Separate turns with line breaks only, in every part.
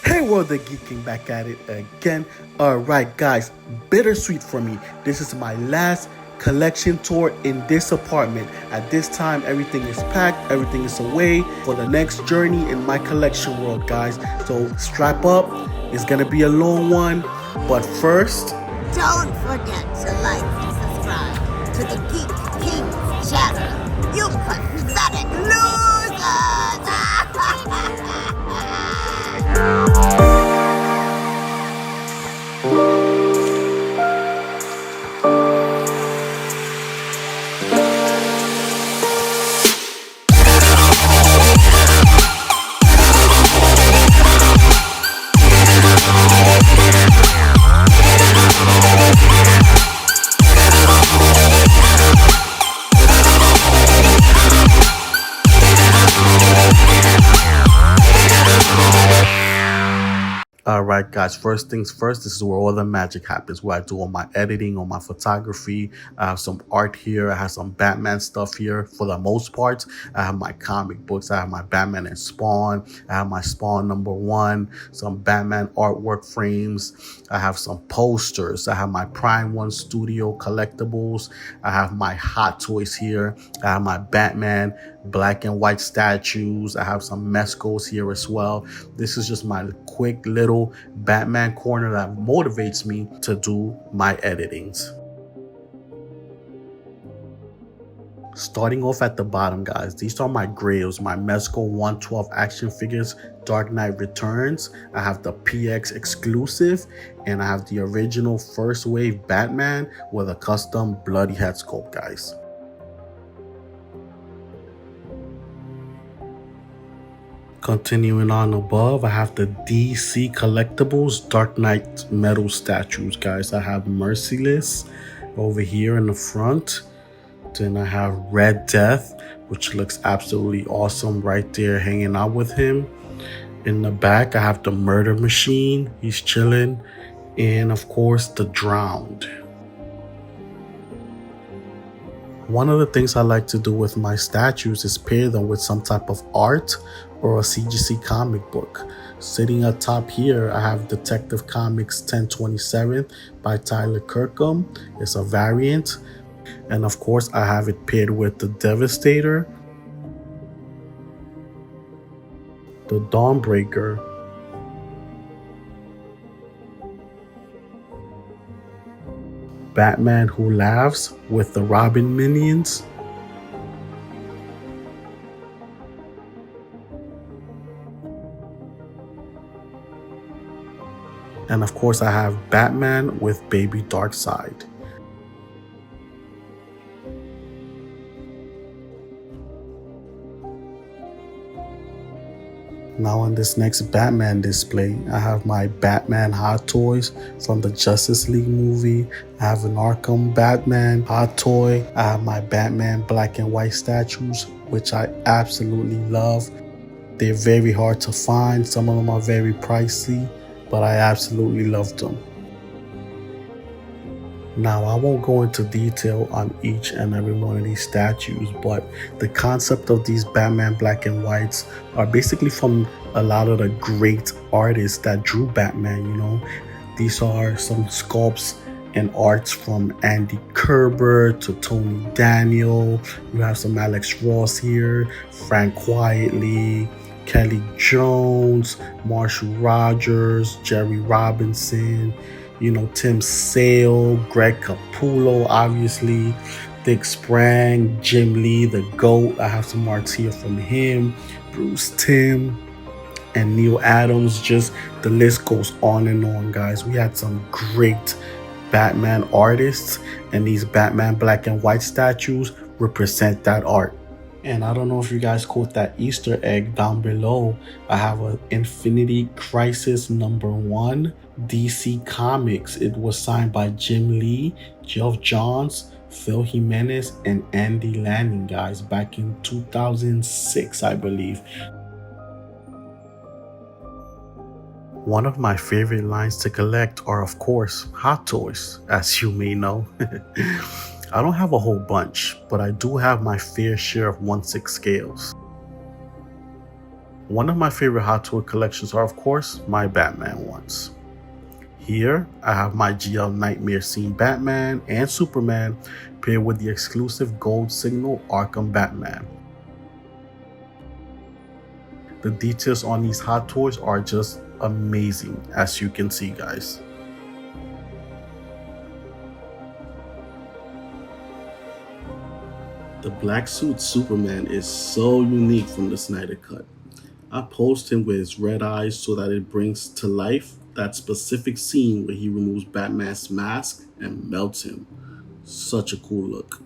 Hey world, the geeking back at it again. Alright guys, bittersweet for me. This is my last collection tour in this apartment. At this time, everything is packed, everything is away for the next journey in my collection world, guys. So strap up, it's gonna be a long one. But first,
don't forget to like and subscribe to the Geek King's channel. You pathetic losers!
Alright guys, first things first, this is where all the magic happens, where I do all my editing, all my photography. I have some art here, I have some Batman stuff here for the most part. I have my comic books, I have my Batman and Spawn, I have my Spawn #1, some Batman artwork frames, I have some posters, I have my Prime 1 Studio collectibles, I have my Hot Toys here, I have my Batman black and white statues, I have some mezcos here as well. This is just my quick little Batman corner that motivates me to do my editings. Starting off at the bottom, guys, these are my grails, my Mezco 112 action figures, Dark Knight Returns. I have the PX exclusive, and I have the original first wave Batman with a custom bloody head sculpt, guys. Continuing on above, I have the DC Collectibles Dark Knight metal statues, guys. I have Merciless over here in the front. Then I have Red Death, which looks absolutely awesome right there hanging out with him. In the back, I have the Murder Machine. He's chilling. And of course, the Drowned. One of the things I like to do with my statues is pair them with some type of art or a CGC comic book. Sitting up top here, I have Detective Comics 1027 by Tyler Kirkham. It's a variant. And of course, I have it paired with the Devastator, the Dawnbreaker, Batman Who Laughs with the Robin minions, and of course I have Batman with Baby Darkseid. Now on this next Batman display, I have my Batman Hot Toys from the Justice League movie. I have an Arkham Batman Hot Toy. I have my Batman black and white statues, which I absolutely love. They're very hard to find. Some of them are very pricey, but I absolutely love them. Now, I won't go into detail on each and every one of these statues, but the concept of these Batman black and whites are basically from a lot of the great artists that drew Batman, you know. These are some sculpts and arts from Andy Kerber to Tony Daniel. You have some Alex Ross here, Frank Quietly, Kelly Jones, Marshall Rogers, Jerry Robinson, you know, Tim Sale, Greg Capullo, obviously, Dick Sprang, Jim Lee, the GOAT. I have some arts here from him, Bruce Timm, and Neil Adams. Just the list goes on and on, guys. We had some great Batman artists, and these Batman black and white statues represent that art. And I don't know if you guys caught that Easter egg down below. I have an Infinity Crisis #1 DC Comics. It was signed by Jim Lee, Geoff Johns, Phil Jimenez, and Andy Lanning, guys, back in 2006, I believe. One of my favorite lines to collect are, of course, Hot Toys, as you may know. I don't have a whole bunch, but I do have my fair share of 1/6 scales. One of my favorite Hot Toy collections are, of course, my Batman ones. Here, I have my GL Nightmare Scene Batman and Superman paired with the exclusive Gold Signal Arkham Batman. The details on these Hot Toys are just amazing, as you can see, guys. The black suit Superman is so unique from the Snyder Cut. I posed him with his red eyes so that it brings to life that specific scene where he removes Batman's mask and melts him. Such a cool look.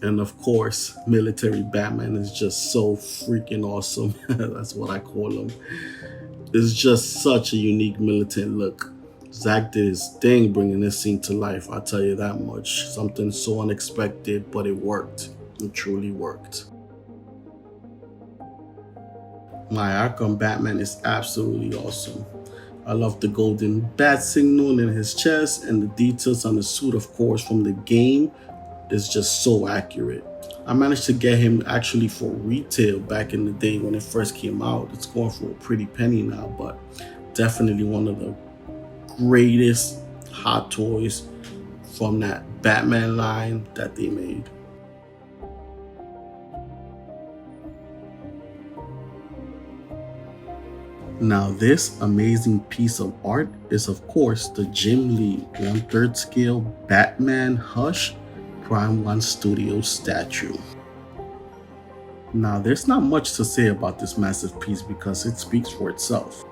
And of course, military Batman is just so freaking awesome. That's what I call him. It's just such a unique militant look. Zach did his thing bringing this scene to life, I'll tell you that much. Something so unexpected, but it worked. It truly worked. My Arkham Batman is absolutely awesome. I love the golden bat signal in his chest, and the details on the suit, of course, from the game is just so accurate. I managed to get him actually for retail back in the day when it first came out. It's going for a pretty penny now, but definitely one of the greatest Hot Toys from that Batman line that they made. Now this amazing piece of art is of course the Jim Lee 1/3 scale Batman Hush Prime 1 Studio statue. Now there's not much to say about this massive piece because it speaks for itself.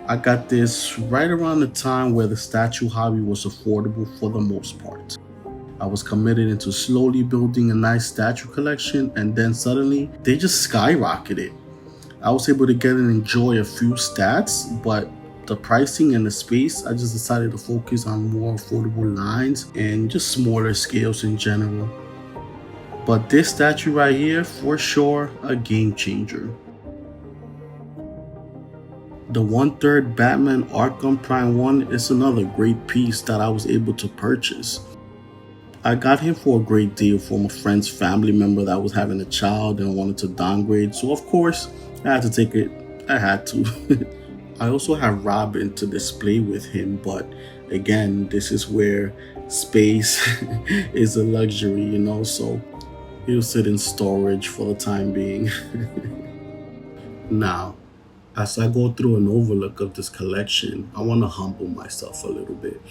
I got this right around the time where the statue hobby was affordable for the most part. I was committed into slowly building a nice statue collection, and then suddenly they just skyrocketed. I was able to get and enjoy a few stats, but the pricing and the space, I just decided to focus on more affordable lines and just smaller scales in general. But this statue right here, for sure, a game changer. The 1/3 Batman Arkham Prime 1 is another great piece that I was able to purchase. I got him for a great deal from a friend's family member that was having a child and wanted to downgrade, so of course I had to take it. I had to. I also have Robin to display with him, but again, this is where space is a luxury, so he'll sit in storage for the time being. Now, as I go through an overlook of this collection, I want to humble myself a little bit.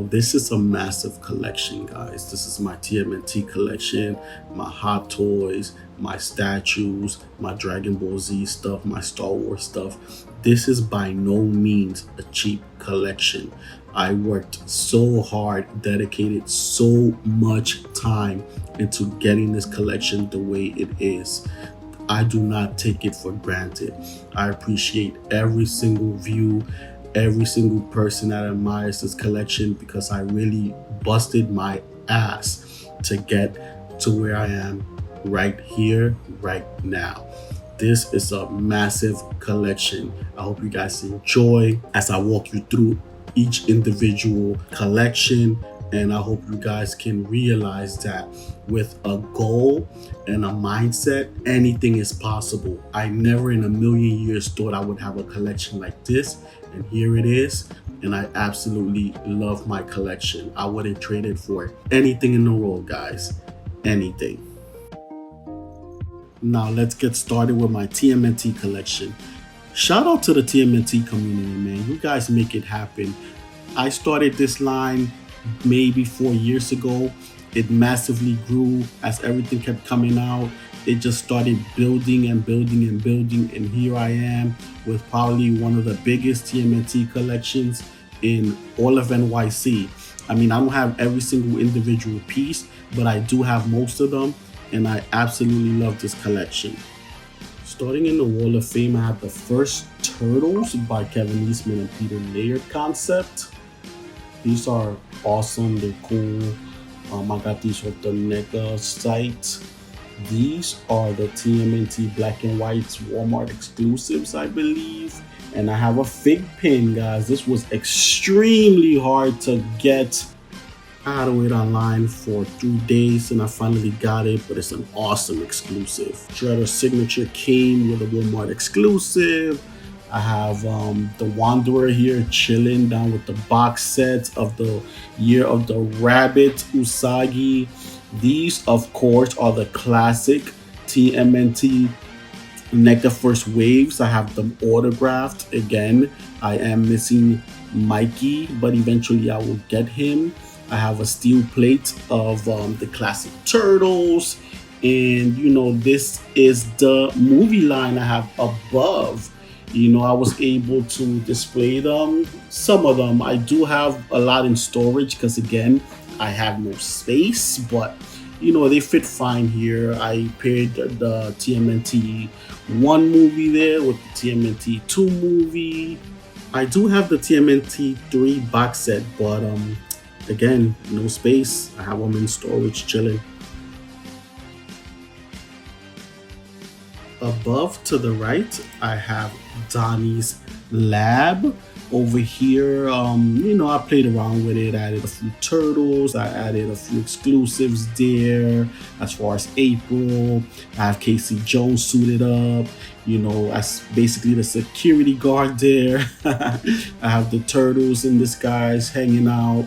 This is a massive collection, guys. This is my TMNT collection, my Hot Toys, my statues, my Dragon Ball Z stuff, my Star Wars stuff. This is by no means a cheap collection. I worked so hard, dedicated so much time into getting this collection the way it is. I do not take it for granted. I appreciate every single view, every single person that admires this collection, because I really busted my ass to get to where I am right here, right now. This is a massive collection. I hope you guys enjoy as I walk you through each individual collection, and I hope you guys can realize that with a goal and a mindset, anything is possible. I never in a million years thought I would have a collection like this, and here it is, and I absolutely love my collection. I wouldn't trade it for anything in the world, guys. Anything. Now let's get started with my TMNT collection. Shout out to the TMNT community, man. You guys make it happen. I started this line maybe 4 years ago. It massively grew as everything kept coming out. It just started building and building and building, and here I am with probably one of the biggest TMNT collections in all of NYC. I mean, I don't have every single individual piece, but I do have most of them, and I absolutely love this collection. Starting in the Wall of Fame, I have the first Turtles by Kevin Eastman and Peter Laird concept. These are awesome, they're cool. I got these with the NECA site. These are the TMNT black and whites Walmart exclusives, I believe. And I have a fig pin, guys. This was extremely hard to get. I had to wait online for 3 days and I finally got it, but it's an awesome exclusive. Shredder's signature came with a Walmart exclusive. I have the Wanderer here chilling down with the box set of the Year of the Rabbit Usagi. These, of course, are the classic TMNT NECA First Waves. I have them autographed. Again, I am missing Mikey, but eventually I will get him. I have a steel plate of the classic Turtles. And, this is the movie line I have above. I was able to display them. Some of them, I do have a lot in storage because, again, I have no space, but they fit fine here. I paired the TMNT 1 movie there with the TMNT 2 movie. I do have the TMNT 3 box set, but again, no space. I have them in storage chilling. Above to the right, I have Donnie's Lab. Over here, I played around with it. I added a few turtles. I added a few exclusives there. As far as April, I have Casey Jones suited up. As basically the security guard there. I have the turtles in disguise hanging out.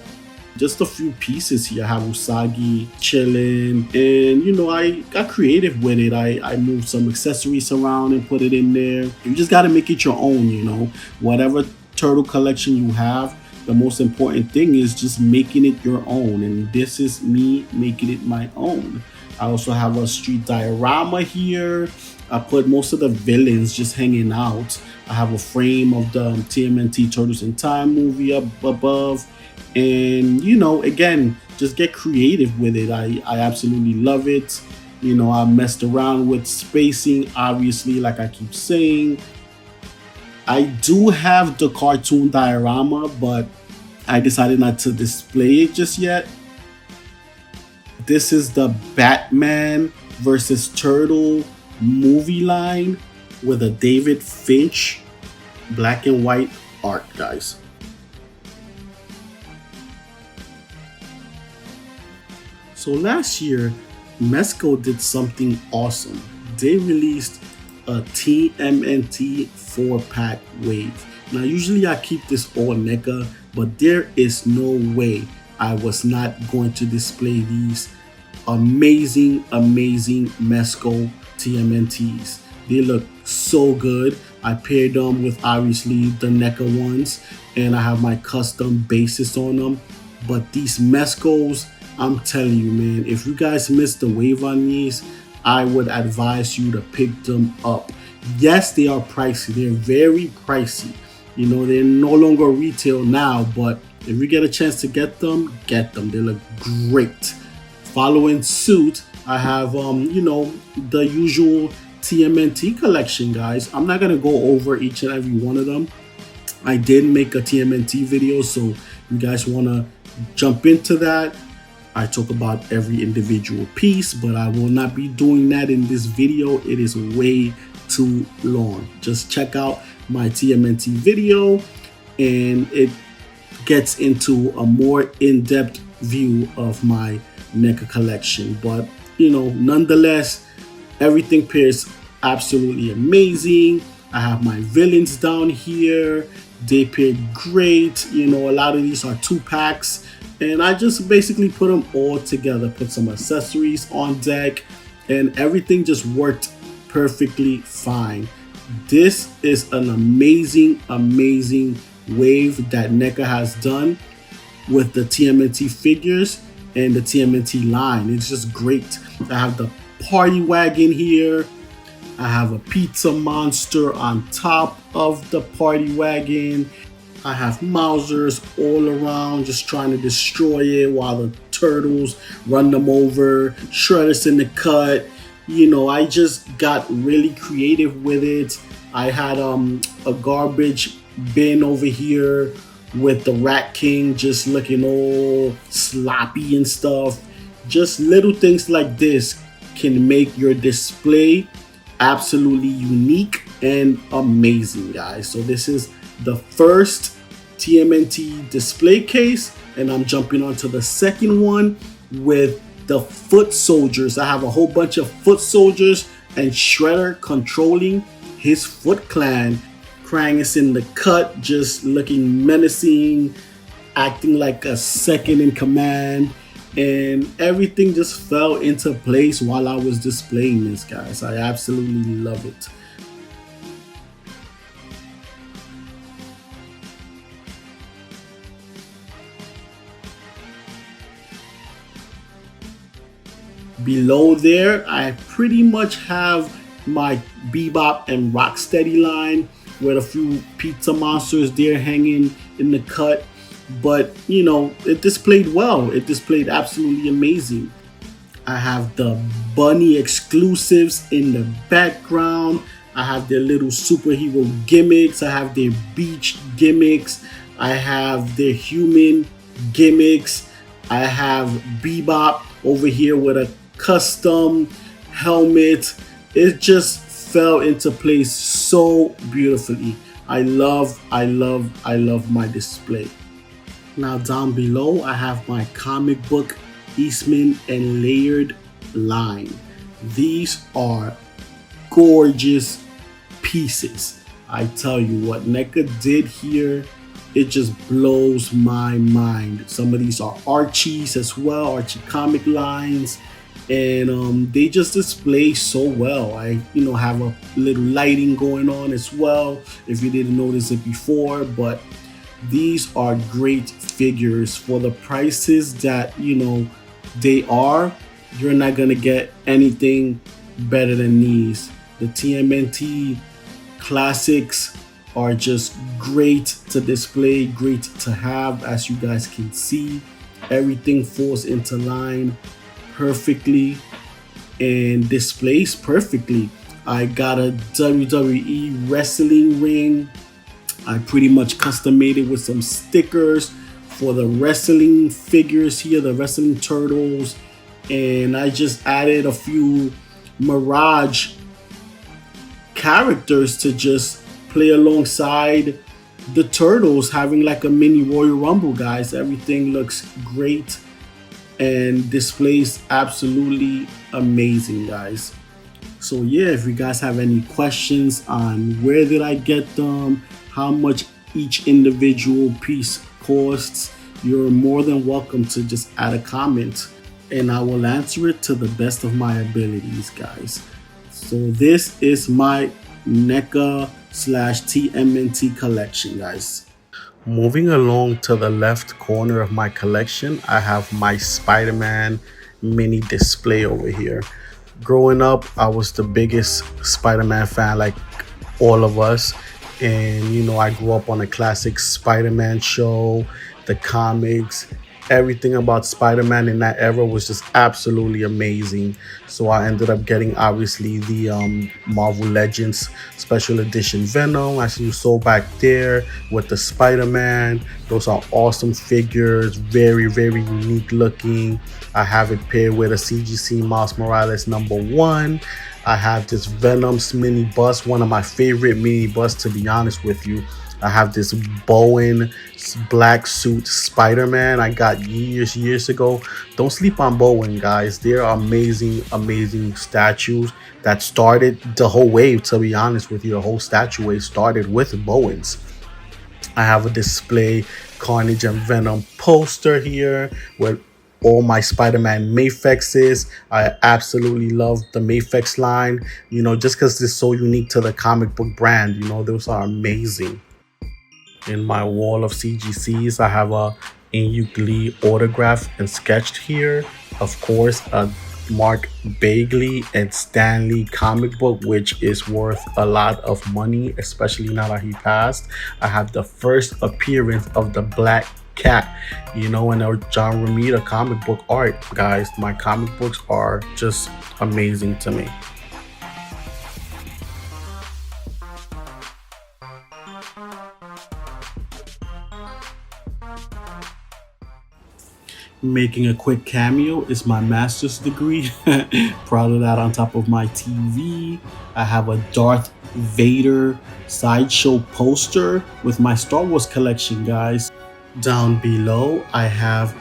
Just a few pieces here. I have Usagi chilling, and I got creative with it. I moved some accessories around and put it in there. You just got to make it your own. Whatever turtle collection you have, the most important thing is just making it your own, and this is me making it my own. I also have a street diorama here. I put most of the villains just hanging out. I have a frame of the TMNT Turtles in Time movie up above. And again, just get creative with it. I absolutely love it. I messed around with spacing, obviously, like I keep saying. I do have the cartoon diorama, but I decided not to display it just yet. This is the Batman versus Turtle movie line with a David Finch black and white art, guys. So last year, Mezco did something awesome. They released a TMNT 4-pack wave. Now, usually I keep this all NECA, but there is no way I was not going to display these amazing Mezco TMNTs. They look so good. I paired them with obviously the NECA ones, and I have my custom basis on them. But these Mezcos, I'm telling you, man, if you guys missed the wave on these, I would advise you to pick them up. Yes, they are pricey. They're very pricey. They're no longer retail now, but if you get a chance to get them, get them. They look great. Following suit, I have, the usual TMNT collection, guys. I'm not going to go over each and every one of them. I did make a TMNT video, so you guys want to jump into that. I talk about every individual piece, but I will not be doing that in this video. It is way too long. Just check out my TMNT video, and it gets into a more in-depth view of my NECA collection. But, nonetheless, everything appears absolutely amazing. I have my villains down here. They appear great. A lot of these are 2-packs. And I just basically put them all together, put some accessories on deck, and everything just worked perfectly fine. This is an amazing wave that NECA has done with the TMNT figures and the TMNT line. It's just great. I have the party wagon here. I have a pizza monster on top of the party wagon. I have Mausers all around just trying to destroy it while the turtles run them over. Shredder's in the cut. I just got really creative with it. I had a garbage bin over here with the Rat King just looking all sloppy and stuff. Just little things like this can make your display absolutely unique and amazing, guys. So this is the first TMNT display case, and I'm jumping onto the second one with the foot soldiers. I have a whole bunch of foot soldiers and Shredder controlling his Foot Clan. Krang is in the cut, just looking menacing, acting like a second in command, and everything just fell into place while I was displaying this, guys. I absolutely love it. Below there, I pretty much have my Bebop and Rocksteady line with a few pizza monsters there hanging in the cut. But you know, it displayed well. It displayed absolutely amazing. I have the bunny exclusives in the background. I have their little superhero gimmicks. I have their beach gimmicks. I have their human gimmicks. I have Bebop over here with a custom helmet. It just fell into place so beautifully. I love my display. Now down below, I have my comic book Eastman and Layered line. These are gorgeous pieces. I tell you what NECA did here, it just blows my mind. Some of these are Archies as well, Archie comic lines, and they just display so well. I have a little lighting going on as well if you didn't notice it before, but these are great figures for the prices that they are. You're not gonna get anything better than these. The TMNT classics are just great to display, great to have. As you guys can see, everything falls into line perfectly and displays perfectly. I got a WWE wrestling ring. I pretty much custom made it with some stickers for the wrestling figures here, the wrestling turtles, and I just added a few Mirage characters to just play alongside the turtles, having like a mini Royal Rumble, guys. Everything looks great and displays absolutely amazing, guys. So yeah, if you guys have any questions on where did I get them, how much each individual piece costs, you're more than welcome to just add a comment and I will answer it to the best of my abilities, guys. So this is my NECA slash TMNT collection, guys. Moving along to the left corner of my collection, I have my Spider-Man mini display over here. Growing up, I was the biggest Spider-Man fan, like all of us. And I grew up on the classic Spider-Man show, the comics, everything about Spider-Man in that era was just absolutely amazing. So I ended up getting obviously the Marvel Legends special edition Venom, as you saw back there with the Spider-Man. Those are awesome figures, very unique looking. I have it paired with a CGC Miles Morales #1. I have this Venom's mini bust, one of my favorite mini busts, to be honest with you. I have this Bowen black suit Spider-Man I got years ago. Don't sleep on Bowen, guys. They're amazing statues that started the whole wave, to be honest with you. The whole statue wave started with Bowens. I have a display Carnage and Venom poster here with all my Spider-Man Mafexes. I absolutely love the Mafex line, just because it's so unique to the comic book brand. Those are amazing. In my wall of CGCs, I have a Inyuk Lee autograph and sketched here. Of course, a Mark Bagley and Stanley comic book, which is worth a lot of money, especially now that he passed. I have the first appearance of the Black Cat, and our John Romita comic book art, guys. My comic books are just amazing to me. Making a quick cameo is my master's degree. Proud of that. On top of my TV, I have a Darth Vader sideshow poster with my Star Wars collection, guys. Down below, I have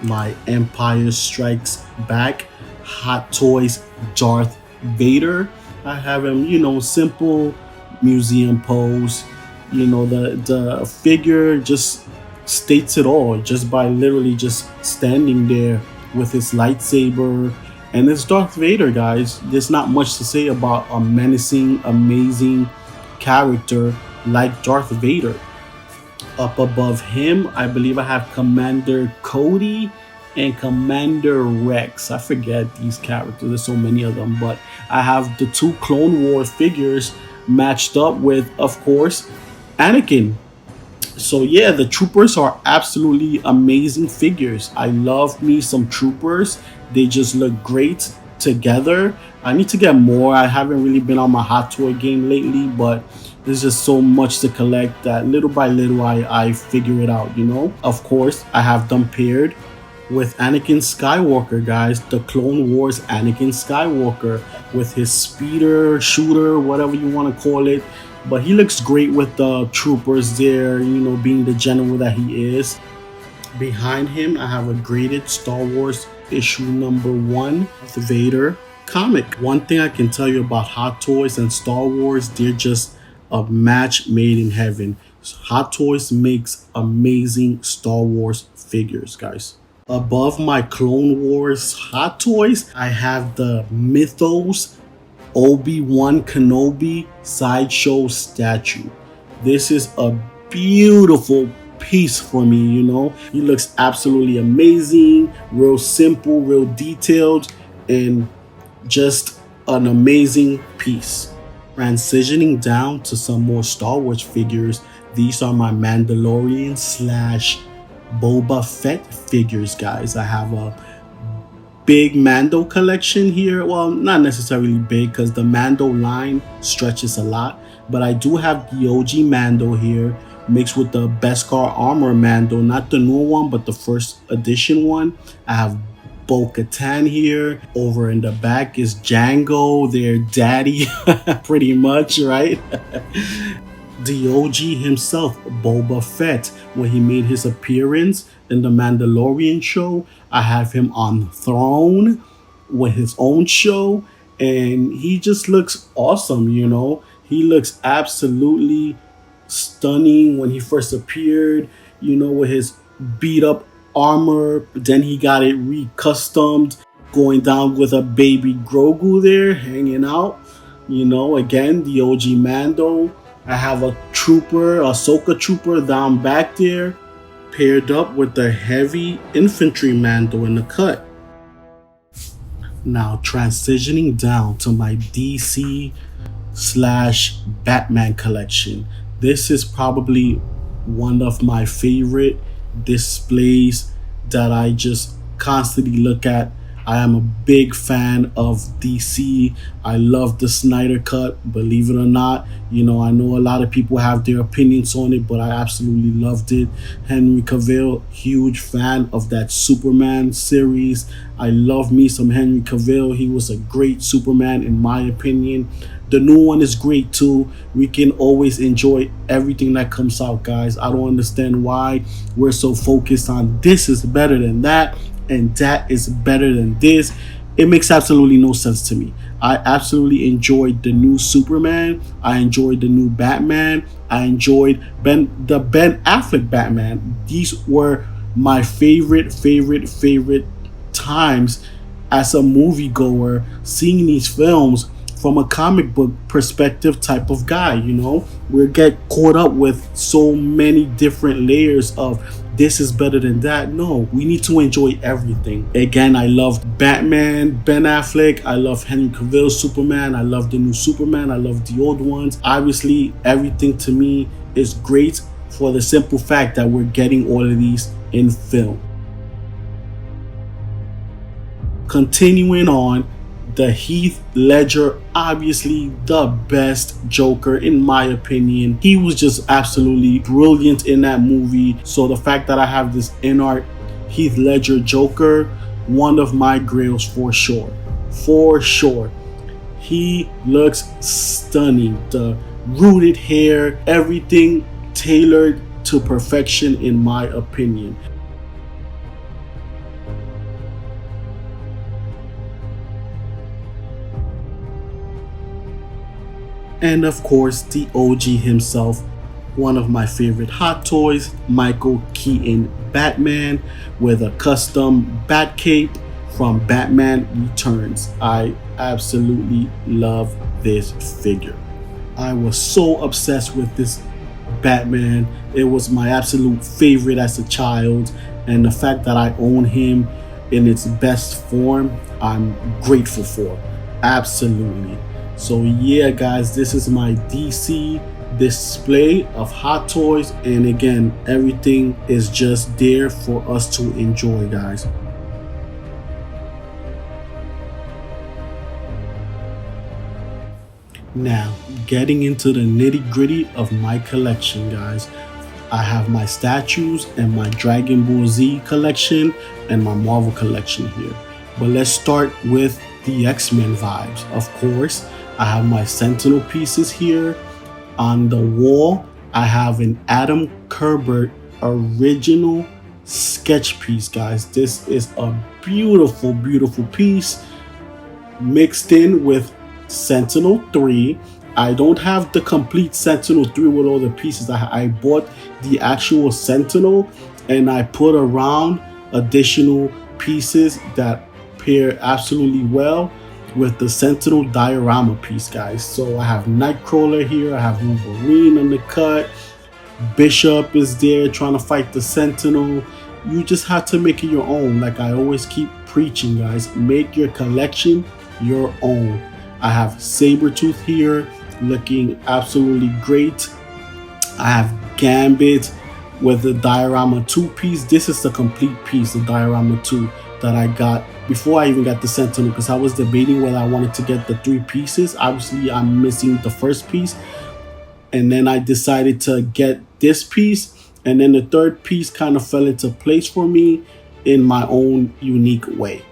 my Empire Strikes Back Hot Toys Darth Vader. I have him, simple museum pose. The figure just states it all just by literally just standing there with his lightsaber. And it's Darth Vader, guys. There's not much to say about a menacing, amazing character like Darth Vader. Up above him, I believe I have Commander Cody and Commander Rex. I forget these characters, there's so many of them, but I have the two Clone Wars figures matched up with, of course, Anakin. So yeah, the troopers are absolutely amazing figures. I love me some troopers. They just look great together. I need to get more. I haven't really been on my hot toy game lately, but there's just so much to collect that little by little I figure it out. Of course, I have them paired with Anakin Skywalker, guys. The Clone Wars Anakin Skywalker with his speeder, shooter, whatever you want to call it. But he looks great with the troopers there, being the general that he is. Behind him, I have a graded Star Wars issue number 1 with Vader comic. One thing I can tell you about Hot Toys and Star Wars, they're just a match made in heaven. Hot Toys makes amazing Star Wars figures, guys. Above my Clone Wars Hot Toys, I have the Mythos Obi-Wan Kenobi sideshow statue. This is a beautiful piece for me. He looks absolutely amazing, real simple, real detailed, and just an amazing piece. Transitioning down to some more Star Wars figures, these are my Mandalorian / Boba Fett figures, guys. I have a big Mando collection here. Well, not necessarily big because the Mando line stretches a lot, but I do have the OG Mando here mixed with the Beskar Armor Mando, not the new one, but the first edition one. I have Bo-Katan here. Over in the back is Django, their daddy, pretty much, right? The OG himself, Boba Fett, when he made his appearance in the Mandalorian show. I have him on throne with his own show, and he just looks awesome. He looks absolutely stunning when he first appeared, with his beat up armor. Then he got it recustomed, going down with a baby Grogu there hanging out. Again, the OG Mando. I have a trooper, Ahsoka trooper down back there, paired up with the heavy infantry Mando in the cut. Now transitioning down to my DC / Batman collection. This is probably one of my favorite displays that I just constantly look at. I am a big fan of DC. I love the Snyder Cut, believe it or not. I know a lot of people have their opinions on it, but I absolutely loved it. Henry Cavill, huge fan of that Superman series. I love me some Henry Cavill. He was a great Superman in my opinion. The new one is great too. We can always enjoy everything that comes out, guys. I don't understand why we're so focused on this is better than that and that is better than this. It makes absolutely no sense to me. I absolutely enjoyed the new Superman. I enjoyed the new Batman. I enjoyed the Ben Affleck Batman. These were my favorite times as a moviegoer, seeing these films from a comic book perspective type of guy. We get caught up with so many different layers of this is better than that. No, we need to enjoy everything. Again, I love Batman, Ben Affleck. I love Henry Cavill Superman. I love the new Superman. I love the old ones. Obviously, everything to me is great for the simple fact that we're getting all of these in film. Continuing on, the Heath Ledger, obviously the best Joker in my opinion. He was just absolutely brilliant in that movie. So the fact that I have this in-art Heath Ledger Joker, one of my grails for sure. For sure. He looks stunning. The rooted hair, everything tailored to perfection, in my opinion. And of course, the OG himself, one of my favorite hot toys, Michael Keaton Batman, with a custom bat cape from Batman Returns. I absolutely love this figure. I was so obsessed with this Batman. It was my absolute favorite as a child, and the fact that I own him in its best form, I'm grateful for. Absolutely. So yeah, guys, this is my DC display of hot toys, and again, everything is just there for us to enjoy, guys. Now, getting into the nitty gritty of my collection, guys. I have my statues and my Dragon Ball Z collection and my Marvel collection here. But let's start with the X-Men vibes. Of course, I have my Sentinel pieces here. On the wall, I have an Adam Kubert original sketch piece, guys. This is a beautiful, beautiful piece mixed in with Sentinel 3. I don't have the complete Sentinel 3 with all the pieces. I bought the actual Sentinel and I put around additional pieces that pair absolutely well with the Sentinel diorama piece, guys. So I have Nightcrawler here, I have Wolverine on the cut, Bishop is there trying to fight the Sentinel. You just have to make it your own. Like I always keep preaching, guys, make your collection your own. I have Sabretooth here looking absolutely great. I have Gambit with the diorama 2 piece. This is the complete piece, the diorama 2 that I got before I even got the Sentinel, because I was debating whether I wanted to get the 3 pieces. Obviously, I'm missing the first piece, and then I decided to get this piece, and then the third piece kind of fell into place for me in my own unique way.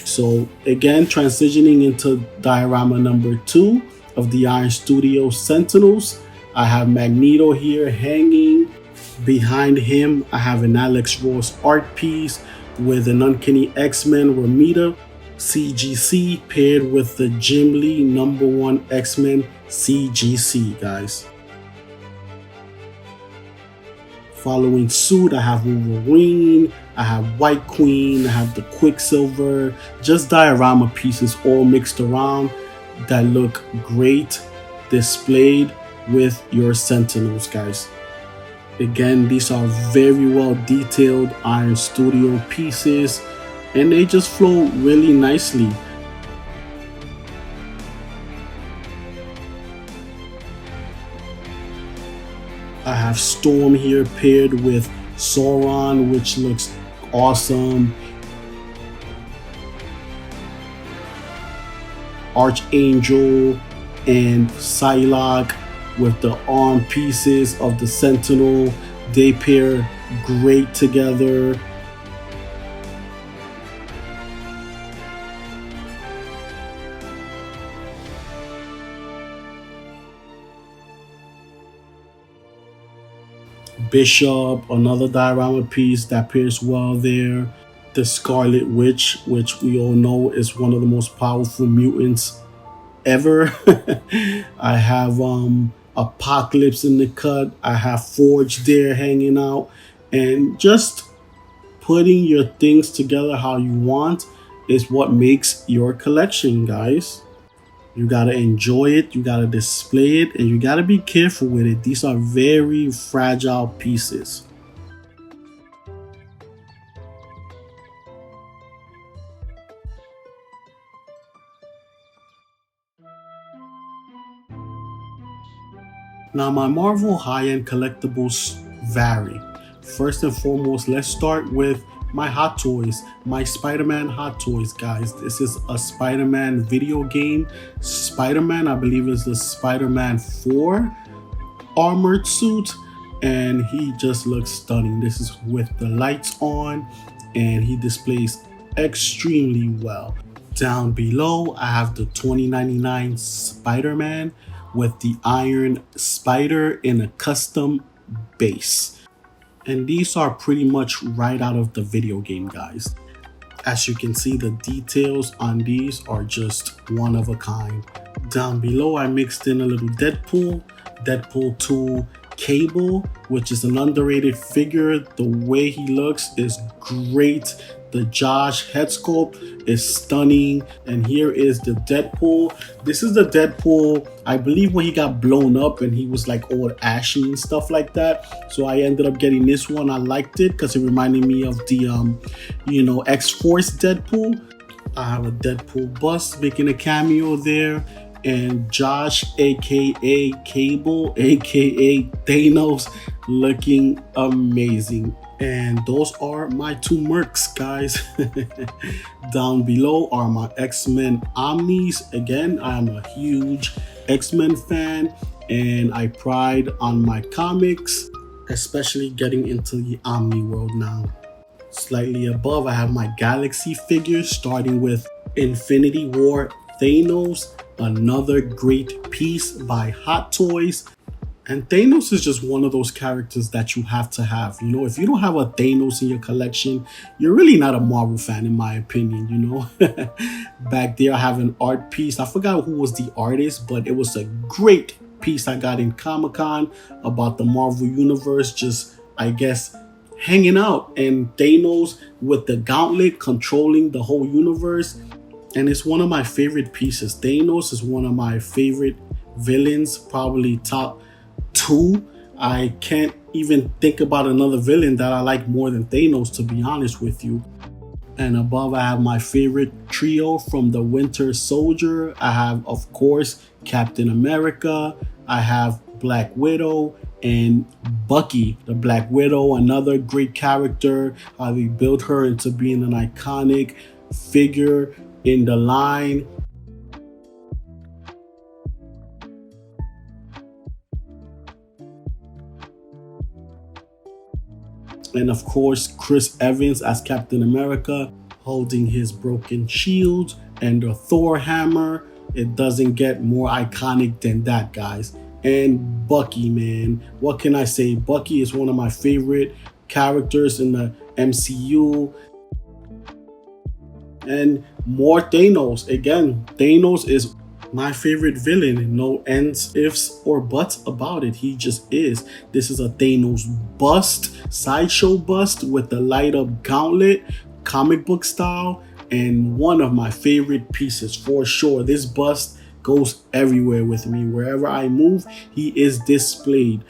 So again, transitioning into diorama number 2 of the Iron Studio Sentinels, I have Magneto here hanging. Behind him, I have an Alex Ross art piece with an Uncanny X-Men Ramita CGC paired with the Jim Lee #1 X-Men CGC, guys. Following suit, I have Wolverine, I have White Queen, I have the Quicksilver, just diorama pieces all mixed around that look great displayed with your Sentinels, guys. Again, these are very well detailed Iron Studio pieces and they just flow really nicely. I have Storm here paired with Sauron, which looks awesome. Archangel and Psylocke with the arm pieces of the Sentinel. They pair great together. Bishop, another diorama piece that pairs well there. The Scarlet Witch, which we all know is one of the most powerful mutants ever. I have Apocalypse in the cut. I have Forge there hanging out, and just putting your things together how you want is what makes your collection, guys. You gotta enjoy it, you gotta display it, and you gotta be careful with it. These are very fragile pieces. Now, my Marvel high-end collectibles vary. First and foremost, let's start with my Hot Toys, my Spider-Man Hot Toys, guys. This is a Spider-Man video game. Spider-Man, I believe, is the Spider-Man 4 armored suit, and he just looks stunning. This is with the lights on, and he displays extremely well. Down below, I have the 2099 Spider-Man with the Iron Spider in a custom base. And these are pretty much right out of the video game, guys. As you can see, the details on these are just one of a kind. Down below, I mixed in a little Deadpool 2 Cable, which is an underrated figure. The way he looks is great. The Josh head sculpt is stunning. And here is the Deadpool. This is the Deadpool, I believe, when he got blown up and he was like all ashy and stuff like that. So I ended up getting this one. I liked it because it reminded me of the, X-Force Deadpool. I have a Deadpool bust making a cameo there. And Josh, aka Cable, aka Thanos, looking amazing. And those are my two mercs, guys. Down below are my X-Men Omnis. Again, I am a huge X-Men fan and I pride on my comics, especially getting into the Omni world now. Slightly above, I have my Galaxy figures, starting with Infinity War Thanos, another great piece by Hot Toys. And Thanos is just one of those characters that you have to have. You know, if you don't have a Thanos in your collection, you're really not a Marvel fan, in my opinion, you know. Back there, I have an art piece. I forgot who was the artist, but it was a great piece I got in Comic-Con about the Marvel Universe, just, I guess, hanging out. And Thanos with the gauntlet controlling the whole universe. And it's one of my favorite pieces. Thanos is one of my favorite villains, probably top 2. I can't even think about another villain that I like more than Thanos, to be honest with you. And above, I have my favorite trio from the Winter Soldier. I have, of course, Captain America. I have Black Widow and Bucky, the Black Widow, another great character. They built her into being an iconic figure in the line. And of course, Chris Evans as Captain America, holding his broken shield and the Thor hammer. It doesn't get more iconic than that, guys. And Bucky, man, what can I say? Bucky is one of my favorite characters in the MCU. And more Thanos. Again, Thanos is my favorite villain. No ends, ifs, or buts about it. He just is. This is a Thanos bust, sideshow bust with the light up gauntlet, comic book style, and one of my favorite pieces for sure. This bust goes everywhere with me. Wherever I move, he is displayed.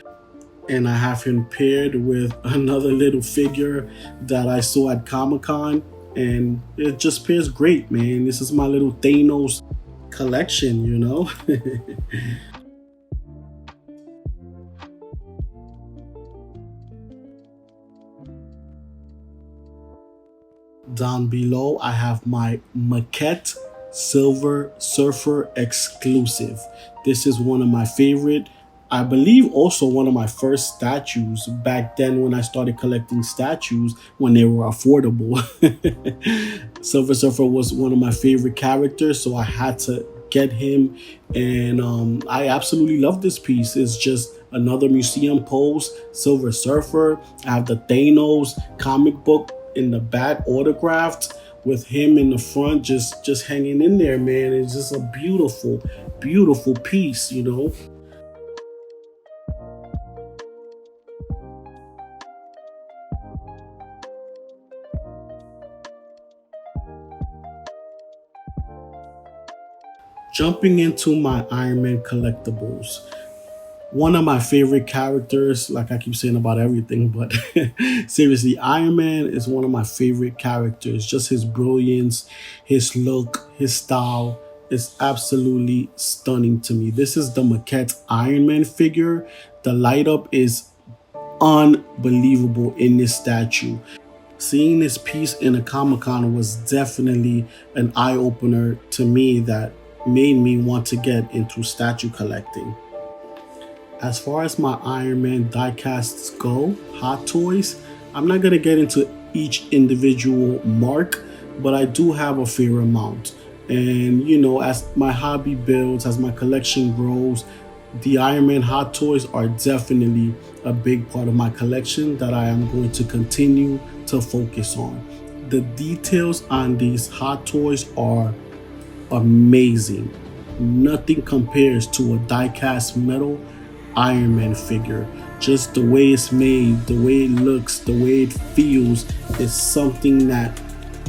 And I have him paired with another little figure that I saw at Comic-Con. And it just pairs great, man. This is my little Thanos collection, you know. Down below, I have my Maquette Silver Surfer exclusive. This is one of my favorite, I believe also one of my first statues back then when I started collecting statues when they were affordable. Silver Surfer was one of my favorite characters, so I had to get him. And I absolutely love this piece. It's just another museum pose Silver Surfer. I have the Thanos comic book in the back autographed with him in the front just hanging in there, man. It's just a beautiful piece, you know. Jumping into my Iron Man collectibles. One of my favorite characters, like I keep saying about everything, but seriously, Iron Man is one of my favorite characters. Just his brilliance, his look, his style is absolutely stunning to me. This is the Maquette Iron Man figure. The light up is unbelievable in this statue. Seeing this piece in a Comic-Con was definitely an eye-opener to me that made me want to get into statue collecting. As far as my Iron Man diecasts go, Hot Toys, I'm not going to get into each individual mark, but I do have a fair amount. And you know, as my hobby builds, as my collection grows, the Iron Man hot toys are definitely a big part of my collection that I am going to continue to focus on. The details on these hot toys are amazing. Nothing compares to a die-cast metal Iron Man figure. Just the way it's made, the way it looks, the way it feels is something that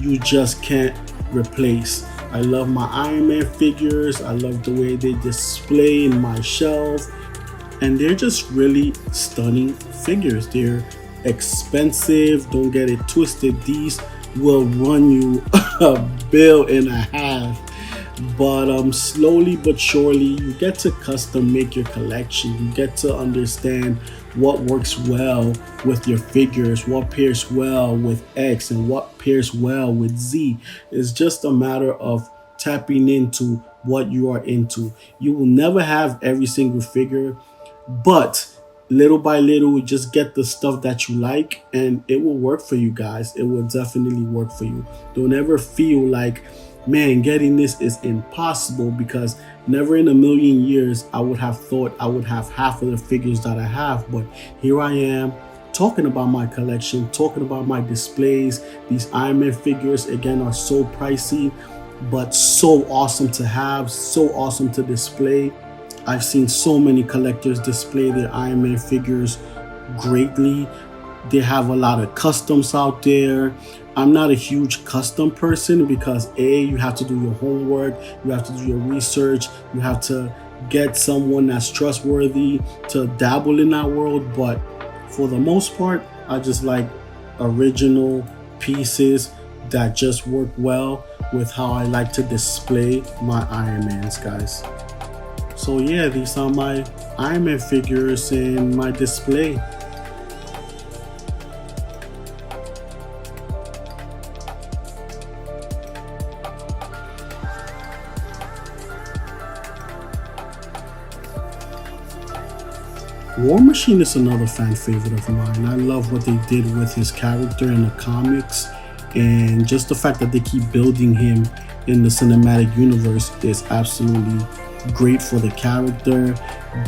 you just can't replace. I love my Iron Man figures. I love the way they display in my shelf. And they're just really stunning figures. They're expensive. Don't get it twisted. These will run you a bill and a half. But slowly but surely, you get to custom make your collection. You get to understand what works well with your figures, what pairs well with X, and what pairs well with Z. It's just a matter of tapping into what you are into. You will never have every single figure, but little by little, just get the stuff that you like and it will work for you guys. It will definitely work for you. Don't ever feel like, man, getting this is impossible, because never in a million years I would have thought I would have half of the figures that I have. But here I am talking about my collection, talking about my displays. These Iron Man figures, again, are so pricey, but so awesome to have, so awesome to display. I've seen so many collectors display their Iron Man figures greatly. They have a lot of customs out there. I'm not a huge custom person because you have to do your homework, you have to do your research, you have to get someone that's trustworthy to dabble in that world. But for the most part, I just like original pieces that just work well with how I like to display my Iron Mans, guys. So yeah, these are my Iron Man figures in my display. War Machine is another fan favorite of mine. I love what they did with his character in the comics, and just the fact that they keep building him in the cinematic universe is absolutely great for the character,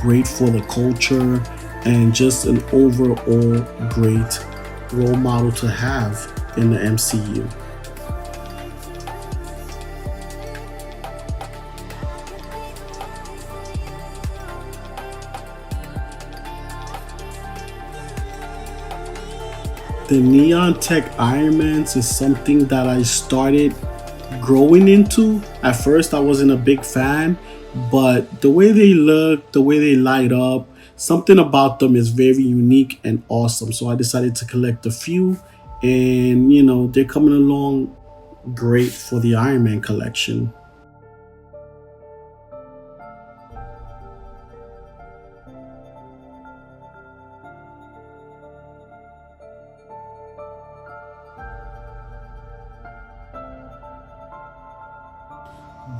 great for the culture, and just an overall great role model to have in the MCU. The Neon Tech Ironmans is something that I started growing into. At first, I wasn't a big fan, but the way they look, the way they light up, something about them is very unique and awesome. So I decided to collect a few, and you know, they're coming along great for the Iron Man collection.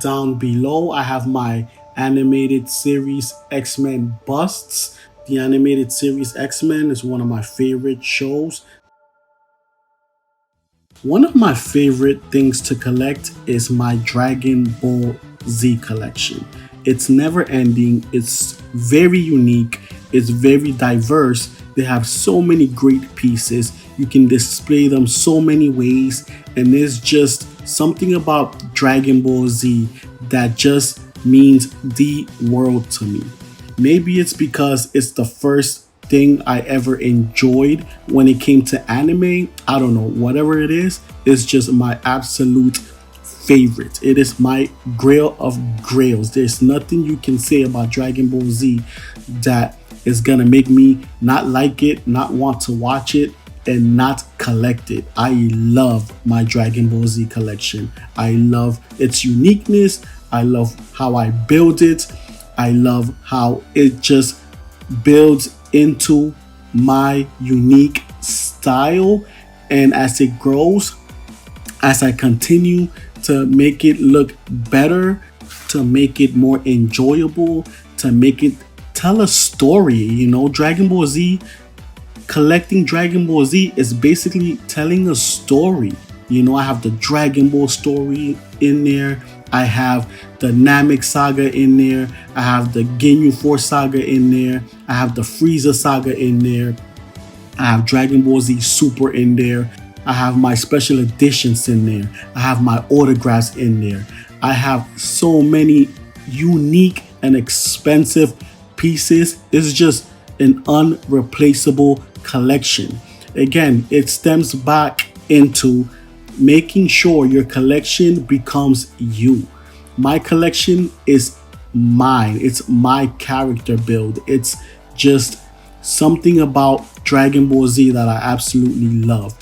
Down below, I have my animated series X-Men busts. The animated series X-Men is one of my favorite shows. One of my favorite things to collect is my Dragon Ball Z collection. It's never ending, it's very unique, it's very diverse. They have so many great pieces. You can display them so many ways, and there's just something about Dragon Ball Z that just means the world to me. Maybe it's because it's the first thing I ever enjoyed when it came to anime. I don't know, whatever it is, it's just my absolute favorite. It is my grail of grails. There's nothing you can say about Dragon Ball Z that is gonna make me not like it, not want to watch it, and not collect it. I love my Dragon Ball Z collection. I love its uniqueness. I love how I build it. I love how it just builds into my unique style. And as it grows, as I continue to make it look better, to make it more enjoyable, to make it tell a story, you know, Dragon Ball Z, collecting Dragon Ball Z is basically telling a story. You know, I have the Dragon Ball story in there. I have the Namek saga in there. I have the Ginyu Force saga in there. I have the Frieza saga in there. I have Dragon Ball Z Super in there. I have my special editions in there. I have my autographs in there. I have so many unique and expensive pieces. It's just an unreplaceable collection. Again, it stems back into making sure your collection becomes you. My collection is mine. It's my character build. It's just something about Dragon Ball Z that I absolutely love.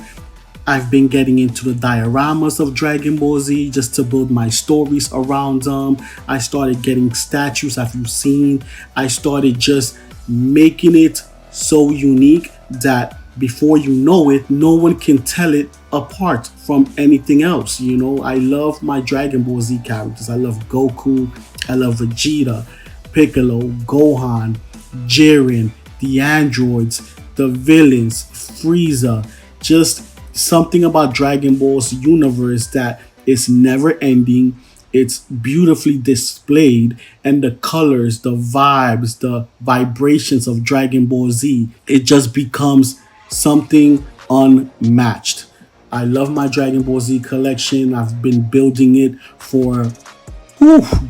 I've been getting into the dioramas of Dragon Ball Z just to build my stories around them. I started getting statues, as you've seen. I started just making it so unique that before you know it, no one can tell it apart from anything else. You know, I love my Dragon Ball Z characters. I love Goku, I love Vegeta, Piccolo, Gohan, Jiren, the androids, the villains, Frieza, just something about Dragon Ball's universe that is never ending. It's beautifully displayed, and the colors, the vibes, the vibrations of Dragon Ball Z, it just becomes something unmatched. I love my Dragon Ball Z collection. I've been building it for,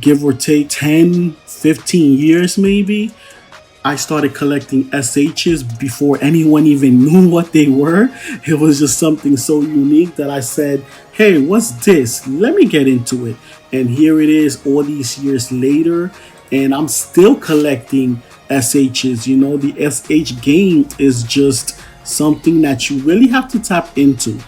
give or take 10, 15 years maybe. I started collecting SHs before anyone even knew what they were. It was just something so unique that I said, hey, what's this? Let me get into it. And here it is all these years later, and I'm still collecting SHs. You know, the SH game is just something that you really have to tap into.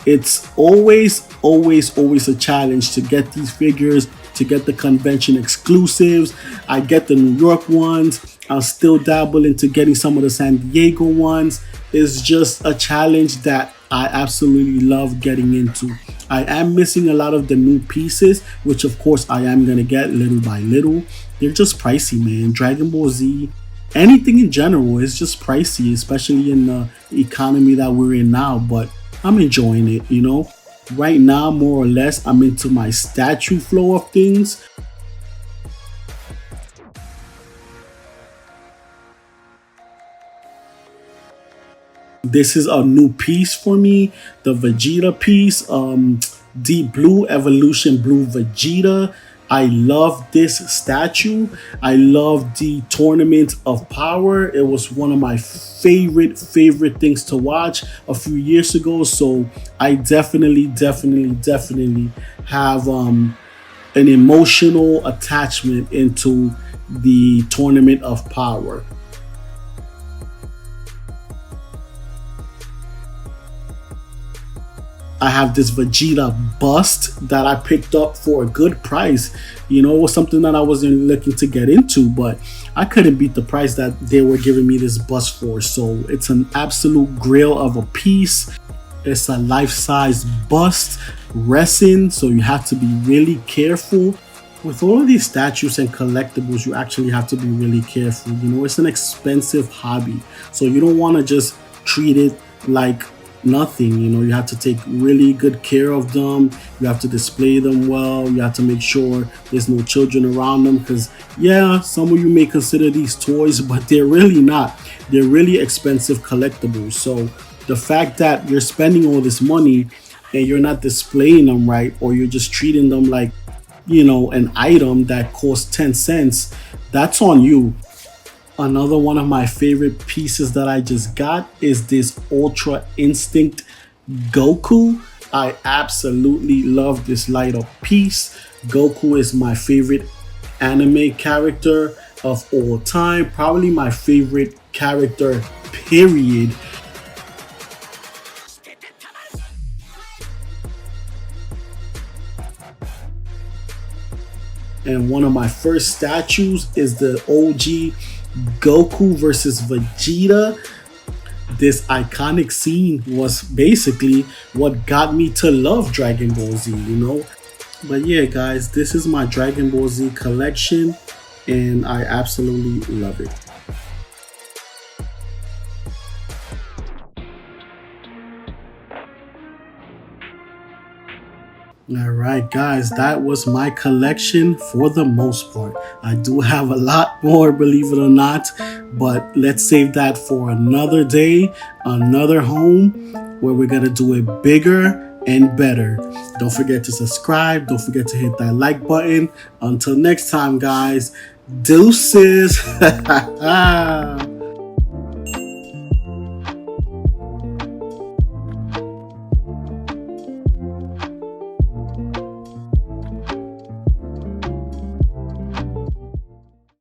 It's always a challenge to get these figures, to get the convention exclusives. I get the New York ones. I'll still dabble into getting some of the San Diego ones. It's just a challenge that I absolutely love getting into. I am missing a lot of the new pieces, which of course I am going to get little by little. They're just pricey, man. Dragon Ball Z, anything in general is just pricey, especially in the economy that we're in now. But I'm enjoying it, you know. Right now, more or less, I'm into my statue flow of things. This is a new piece for me, the Vegeta piece, Deep Blue Evolution Blue Vegeta. I love this statue. I love the Tournament of Power. It was one of my favorite things to watch a few years ago. So I definitely have an emotional attachment into the Tournament of Power. I have this Vegeta bust that I picked up for a good price. You know, it was something that I wasn't looking to get into, but I couldn't beat the price that they were giving me this bust for. So it's an absolute grail of a piece. It's a life-size bust resin, so you have to be really careful. With all of these statues and collectibles, you actually have to be really careful. You know, it's an expensive hobby, so you don't want to just treat it like nothing. You know, you have to take really good care of them. You have to display them well. You have to make sure there's no children around them, because yeah, some of you may consider these toys, but they're really not. They're really expensive collectibles. So the fact that you're spending all this money and you're not displaying them right, or you're just treating them like, you know, an item that costs 10 cents, that's on you. Another one of my favorite pieces that I just got is this Ultra Instinct Goku. I absolutely love this light up piece. Goku is my favorite anime character of all time. Probably my favorite character, period. And one of my first statues is the OG Goku versus Vegeta. This iconic scene was basically what got me to love Dragon Ball Z, you know. But yeah, guys, this is my Dragon Ball Z collection, and I absolutely love it. All right, guys, that was my collection for the most part. I do have a lot more, believe it or not, but let's save that for another day, another home, where we're going to do it bigger and better. Don't forget to subscribe. Don't forget to hit that like button. Until next time, guys, deuces.